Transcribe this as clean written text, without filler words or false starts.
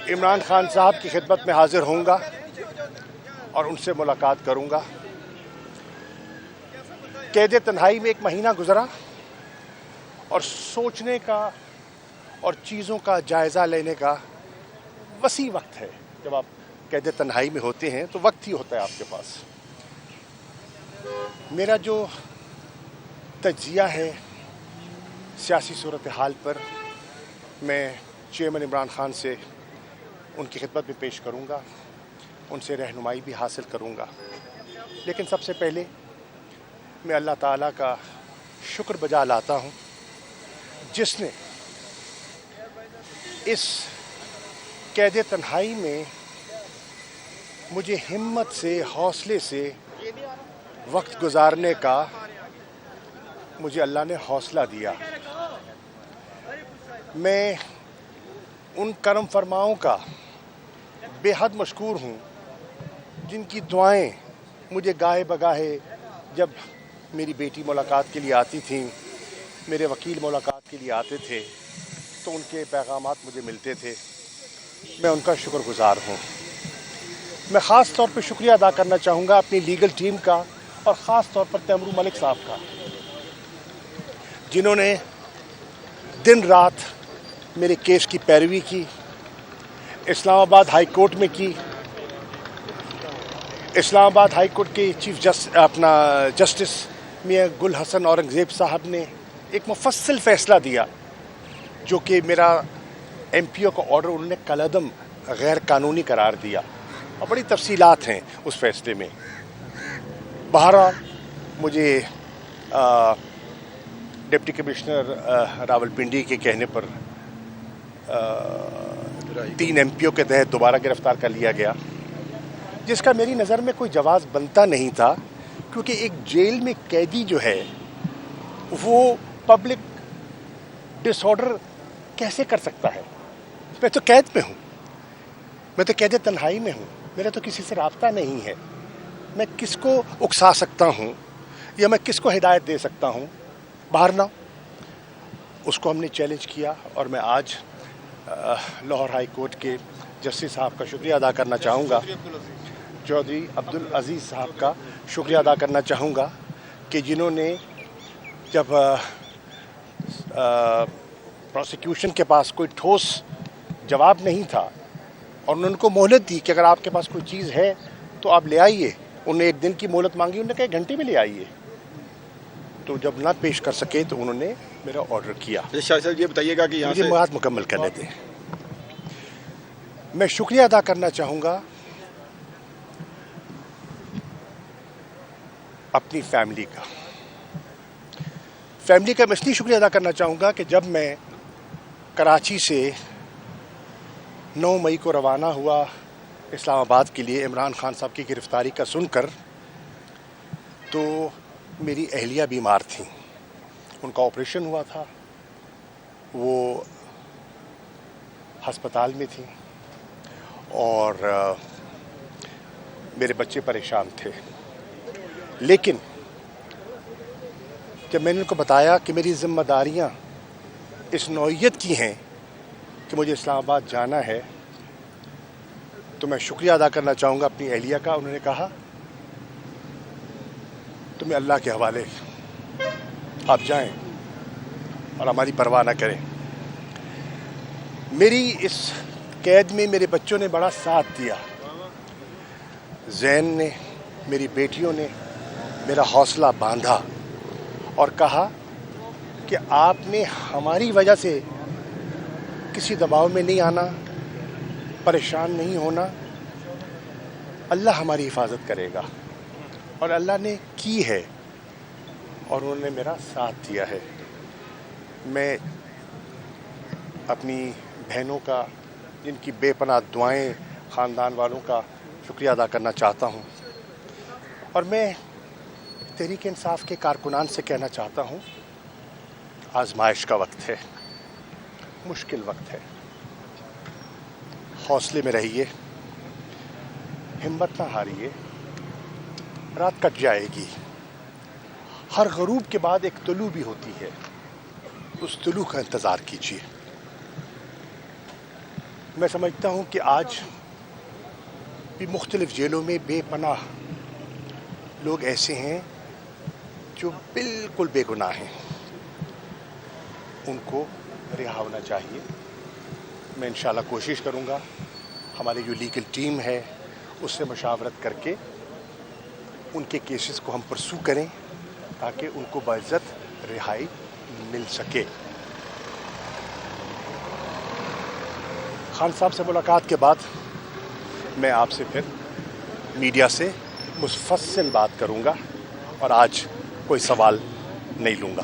عمران خان صاحب کی خدمت میں حاضر ہوں گا اور ان سے ملاقات کروں گا۔ قید تنہائی میں ایک مہینہ گزرا اور سوچنے کا اور چیزوں کا جائزہ لینے کا وسیع وقت ہے۔ جب آپ قید تنہائی میں ہوتے ہیں تو وقت ہی ہوتا ہے آپ کے پاس۔ میرا جو تجزیہ ہے سیاسی صورتحال پر میں چیئرمین عمران خان سے ان کی خدمت میں پیش کروں گا، ان سے رہنمائی بھی حاصل کروں گا۔ لیکن سب سے پہلے میں اللہ تعالیٰ کا شکر بجا لاتا ہوں جس نے اس قید تنہائی میں مجھے ہمت سے، حوصلے سے وقت گزارنے کا مجھے اللہ نے حوصلہ دیا۔ میں ان کرم فرماؤں کا بے حد مشکور ہوں جن کی دعائیں مجھے گاہے بگاہے جب میری بیٹی ملاقات کے لیے آتی تھیں، میرے وکیل ملاقات کے لیے آتے تھے تو ان کے پیغامات مجھے ملتے تھے۔ میں ان کا شکر گزار ہوں۔ میں خاص طور پہ شکریہ ادا کرنا چاہوں گا اپنی لیگل ٹیم کا اور خاص طور پر تیمور ملک صاحب کا، جنہوں نے دن رات میرے کیس کی پیروی کی، اسلام آباد ہائی کورٹ میں کی۔ اسلام آباد ہائی کورٹ کے چیف جسٹس میاں گل حسن اورنگزیب صاحب نے ایک مفصل فیصلہ دیا جو کہ میرا ایم پی او کا آرڈر انہوں نے کالعدم غیر قانونی قرار دیا، اور بڑی تفصیلات ہیں اس فیصلے میں۔ بہرحال مجھے ڈپٹی کمشنر راولپنڈی کے کہنے پر 3 ایم پی او کے تحت دوبارہ گرفتار کر لیا گیا، جس کا میری نظر میں کوئی جواز بنتا نہیں تھا، کیونکہ ایک جیل میں قیدی جو ہے وہ پبلک ڈس آرڈر کیسے کر سکتا ہے؟ میں تو قید میں ہوں، میں تو قید تنہائی میں ہوں، میرا تو کسی سے رابطہ نہیں ہے۔ میں کس کو اکسا سکتا ہوں یا میں کس کو ہدایت دے سکتا ہوں؟ بہرحال اس کو ہم نے چیلنج کیا، اور میں آج لاہور ہائی کورٹ کے جسٹس صاحب کا شکریہ ادا کرنا چاہوں گا، چودھری عبدالعزیز صاحب کا شکریہ ادا کرنا چاہوں گا کہ جنہوں نے جب پروسیکیوشن کے پاس کوئی ٹھوس جواب نہیں تھا اور انہوں نے ان کو مہلت دی کہ اگر آپ کے پاس کوئی چیز ہے تو آپ لے آئیے، انہوں نے 1 دن کی مہلت مانگی، انہوں نے کہا 1 گھنٹے میں لے آئیے، تو جب نہ پیش کر سکے تو انہوں نے میرا آرڈر کیا۔ شاہ صاحب یہ بتائیے گا کہ یہاں مجھے بات مکمل کرنے دیں۔ میں شکریہ ادا کرنا چاہوں گا اپنی فیملی کا میں اس لیے شکریہ ادا کرنا چاہوں گا کہ جب میں کراچی سے 9 مئی کو روانہ ہوا اسلام آباد کے لیے عمران خان صاحب کی گرفتاری کا سن کر، تو میری اہلیہ بیمار تھیں، ان کا آپریشن ہوا تھا، وہ ہسپتال میں تھیں، اور میرے بچے پریشان تھے۔ لیکن جب میں نے ان کو بتایا کہ میری ذمہ داریاں اس نوعیت کی ہیں کہ مجھے اسلام آباد جانا ہے، تو میں شکریہ ادا کرنا چاہوں گا اپنی اہلیہ کا۔ انہوں نے کہا تمہیں اللہ کے حوالے، آپ جائیں اور ہماری پرواہ نہ کریں۔ میری اس قید میں میرے بچوں نے بڑا ساتھ دیا، زین نے، میری بیٹیوں نے میرا حوصلہ باندھا اور کہا کہ آپ نے ہماری وجہ سے کسی دباؤ میں نہیں آنا، پریشان نہیں ہونا، اللہ ہماری حفاظت کرے گا، اور اللہ نے کی ہے، اور انہوں نے میرا ساتھ دیا ہے۔ میں اپنی بہنوں کا، جن کی بے پناہ دعائیں، خاندان والوں کا شکریہ ادا کرنا چاہتا ہوں، اور میں تحریک انصاف کے کارکنان سے کہنا چاہتا ہوں، آزمائش کا وقت ہے، مشکل وقت ہے، حوصلے میں رہیے، ہمت نہ ہاریے، رات کٹ جائے گی، ہر غروب کے بعد ایک طلوع بھی ہوتی ہے، اس طلوع کا انتظار کیجیے۔ میں سمجھتا ہوں کہ آج بھی مختلف جیلوں میں بے پناہ لوگ ایسے ہیں جو بالکل بے گناہ ہیں، ان کو رہا ہونا چاہیے. میں انشاءاللہ کوشش کروں گا، ہماری جو لیگل ٹیم ہے اس سے مشاورت کر کے ان کے کیسز کو ہم پرسو کریں تاکہ ان کو باعزت رہائی مل سکے. خان صاحب سے ملاقات کے بعد میں آپ سے پھر میڈیا سے مفصل بات کروں گا اور آج کوئی سوال نہیں لوں گا.